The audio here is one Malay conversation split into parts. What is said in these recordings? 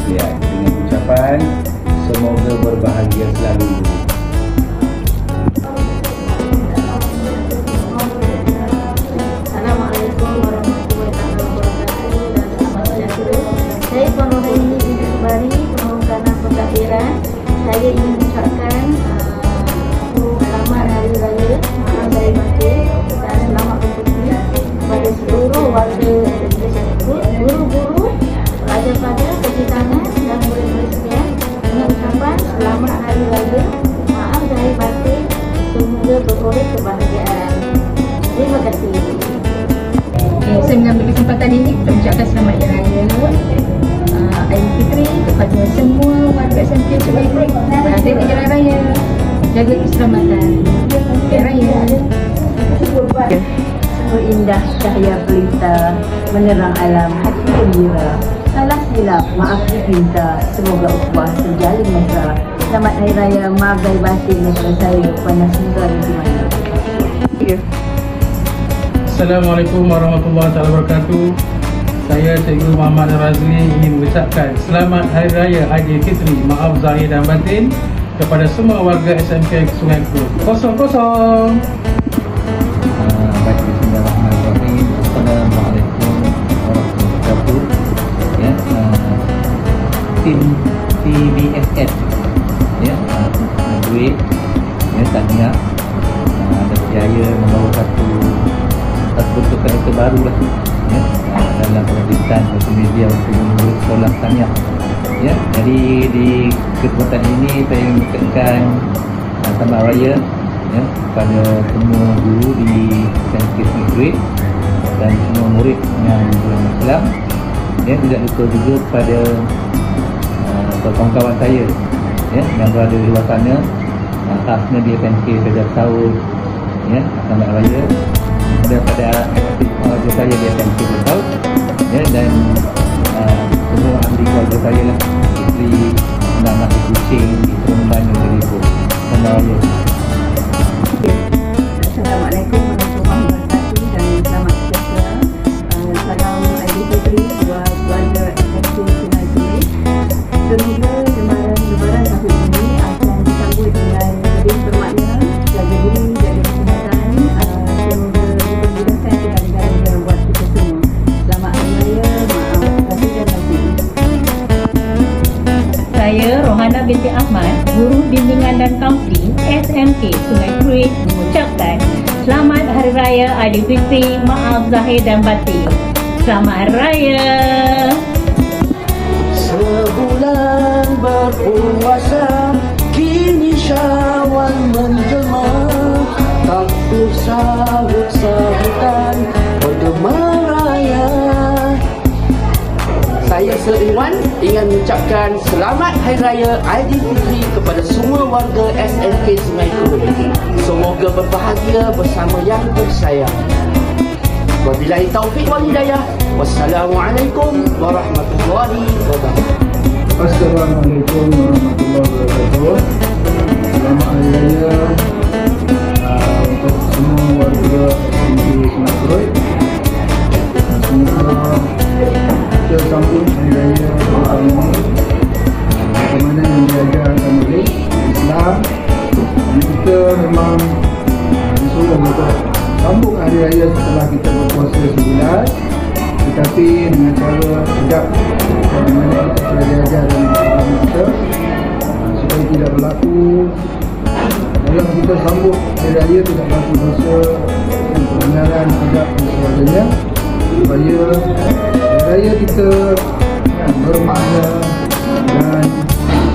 Ya, dengan ucapan semoga berbahagia selalu. Assalamualaikum warahmatullahi wabarakatuh dan selamat sejahtera. Saya Puan Rohaini binti Subari, Pengurusan Pentadbiran. Saya ingin mengucapkan selamat Hari Raya Maaf Zahir Batin dan selamat berpuasa kepada seluruh warga Indonesia tersebut, guru-guru, pelajar-pelajar, pencintangan dan murid-murid sekalian, dengan ucapan selamat Hari Raya Maaf Zahir Batin, semoga beroleh kebahagiaan. Terima kasih. Saya mengambil kesempatan ini untuk mengucapkan selamat Hari Raya Aidilfitri kepada semua warga SMK Sungai Kuning. Berada di Jalan Raya, jaga keselamatan. Hari Raya. Sungguh indah cahaya pelita menerang alam, hati gembira. Salah silap, maaf diminta. Semoga ukhuwah terjalin mesra. Selamat Hari Raya Maaf Zahir Batin daripada saya Puan Nasira binti Maya. Assalamualaikum warahmatullahi wabarakatuh. Saya Cikgu Muhammad Razli ingin mengucapkan selamat Hari Raya Aidilfitri Maaf Zahir dan Batin kepada semua warga SMK Sungai Kuning. Kosong-kosong. Baik, bismillahirrahmanirrahim. Assalamualaikum warahmatullahi wabarakatuh. Ya, tim TBSS ya, graduate ya, tahniah ada berjaya membawa satu bentuk karakter baru lah ya, dalam pendidikan multimedia untuk murid sekolah tahniah ya. Jadi di kesempatan ini saya mengucapkan selamat raya ya kepada semua guru di SMK Sungai Kuning dan semua murid yang beragama Islam ya. Tidak lupa juga kepada kawan-kawan saya ya yang berada di luar sana, khasnya di SMK Fajar Saud ya, selamat raya. Daripada keluarga saya di SMK Fajar Saud ya, dan semua ahli keluarga saya lah, isteri, anak-anak di Kuching, di Seremban dan di Ipoh. Selamat raya. Assalamualaikum warahmatullahi wabarakatuh dan selamat sejahtera. Salam Aidilfitri buat keluarga SMK Sungai Kuning. Semoga Lebaran tahun ini akan disambut dengan lebih bermakna, jaga diri, jaga kesihatan. Semoga dipermudahkan segala-galanya buat kita semua. Selamat Hari Raya Maaf Zahir dan Batin. Saya Rohana binti Ahmad, Guru Bimbingan dan Kaunseling SMK Sungai Kuning, mengucapkan selamat Hari Raya Aidilfitri Maaf Zahir dan Batin. Selamat Hari Raya. Sebulan berpuasa, kini Syawal menjelma. Takbir sahut-sahutan bergema raya. Saya Sir Iwan ingin mengucapkan selamat Hari Raya Aidilfitri kepada semua warga SMK Sungai Kuning. Semoga berbahagia bersama yang bersayang. Wabillahi taufiq wal hidayah. Wassalamualaikum warahmatullahi wabarakatuh. Assalamualaikum warahmatullahi wabarakatuh. Selamat Hari Raya untuk semua warga SMK Sungai Kuning. Semoga kita sambut Hari Raya bersama bagaimana yang diajarkan oleh Islam. Kita memang disuruh untuk sambut Hari Raya setelah kita berpuasa sebulan, tetapi dengan cara tegak bagaimana kita sudah diajar dalam agama kita, supaya tidak berlaku dalam kita sambut Hari Raya tidak berlaku dosa dan pelanggaran tegak dan sebagainya, supaya Hari Raya kita bermakna dan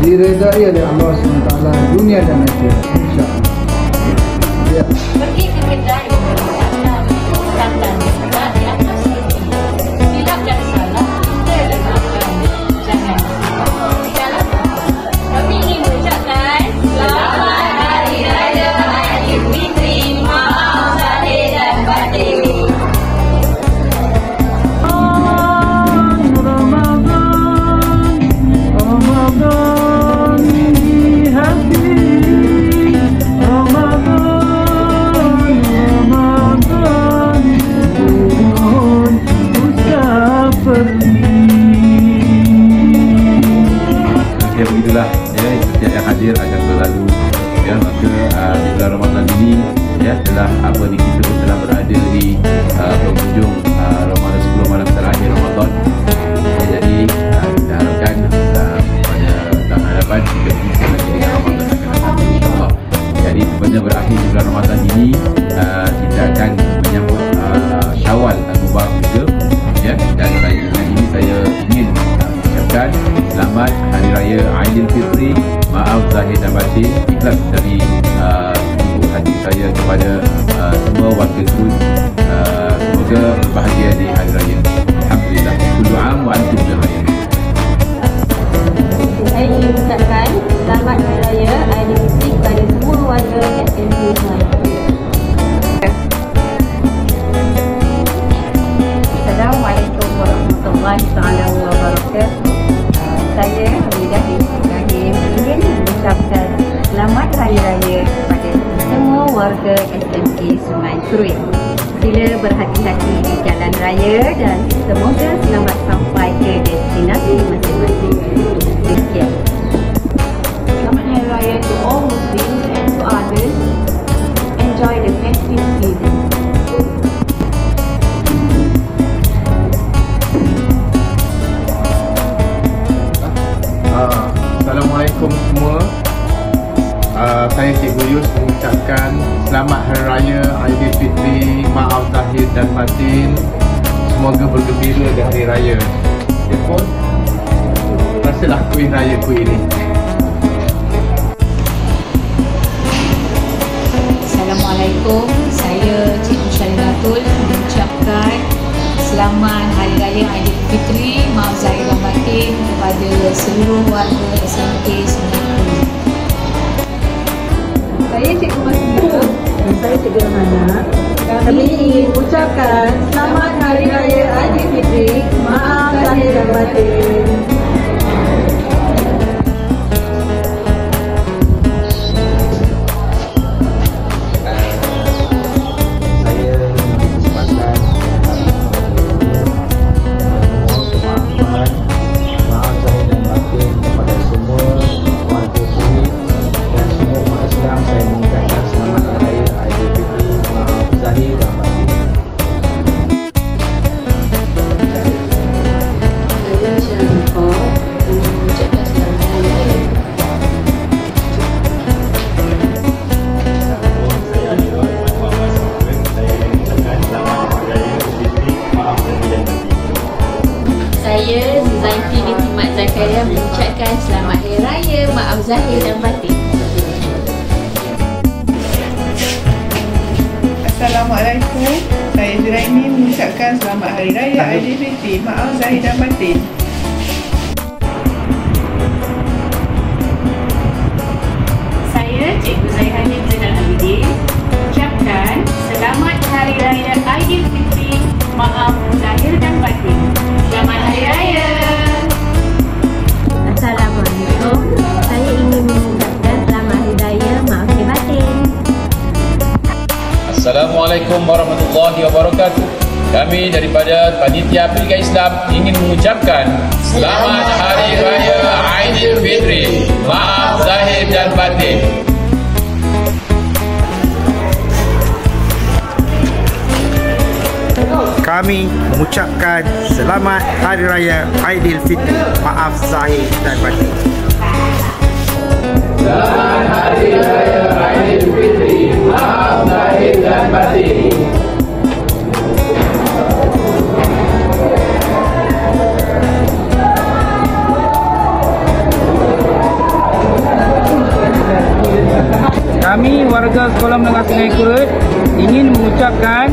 diredai oleh Allah SWT dunia dan akhirat, insya-Allah. Ya. Pergi ke kedai kata di atas silap dan salah kita letakkan, jangan salah. Kami ingin mengucapkan selamat Hari Raya Aidilfitri Maaf Zahir dan Batin. itulah ya, setiap yang hadir akan berlalu ya. Maka di bulan Ramadan ini ya telah kita pun telah berada di penghujung Ramadan, 10 malam terakhir Ramadan ya, jadi kita harapkan pada dalam hadapan kita bisa lagi dengan Ramadan akan datang insyaAllah. Jadi sebenarnya berakhir di bulan Ramadan ini kita akan menyambut Syawal Al-Mubarak juga ya. Dan dengan ini saya ingin mengucapkan selamat Hari Raya Aidilfitri, maaf zahir dan batin, ikhlas dari ibu hati saya kepada semua warga Kudus. Semoga berbahagia di Hari Raya. Alhamdulillah. Kullu am wa antum bikhair. Saya ingin mengucapkan selamat Hari Raya Aidilfitri kepada semua warga SMK Sungai Kurut. Assalamualaikum warahmatullahi wabarakatuh. Saya Hamidah Ibrahim ingin mengucapkan selamat Hari Raya kepada semua warga SMK Sungai Kurut. Sila berhati-hati di jalan raya dan semoga selamat sampai ke destinasi masing-masing. Sekian. Selamat Hari Raya to all Muslims and to others. Enjoy the festive season. Assalamualaikum semua. Saya Cikgu Yus mengucapkan selamat Hari Raya Aidilfitri, maaf zahir dan batin. Semoga bergembira di Hari Raya. Pun rasalah kuih raya kuih ini. Assalamualaikum, saya Cikgu Syarinatul mengucapkan selamat Hari Raya Aidilfitri, maaf zahir dan batin kepada seluruh warga SMK Sungai Kurut. Saya Cikgu Masnita dan saya Cikgu Rahana. Kami ingin mengucapkan selamat Hari Raya Aidilfitri, maaf zahir dan batin. Saya Zainti binti Mat Zakaria mengucapkan selamat Hari Raya, maaf zahir dan batin. Assalamualaikum. Saya Juraimi mengucapkan selamat Hari Raya Aidilfitri, maaf zahir dan batin. Saya Cikgu Zaihani Zainal Abidin ucapkan selamat Hari Raya Aidilfitri, maaf zahir dan batin. Selamat Hari Raya. Assalamualaikum. Saya ingin mengucapkan selamat Hari Raya, maaf zahir batin. Assalamualaikum warahmatullahi wabarakatuh. Kami daripada Panitia Pendidikan Islam ingin mengucapkan selamat Hari Raya Aidilfitri, maaf zahir dan batin. Kami mengucapkan selamat Hari Raya Aidilfitri, maaf zahir dan batin. Selamat Hari Raya Aidilfitri, maaf zahir dan batin. Kami warga Sekolah Menengah Sungai Kurut ingin mengucapkan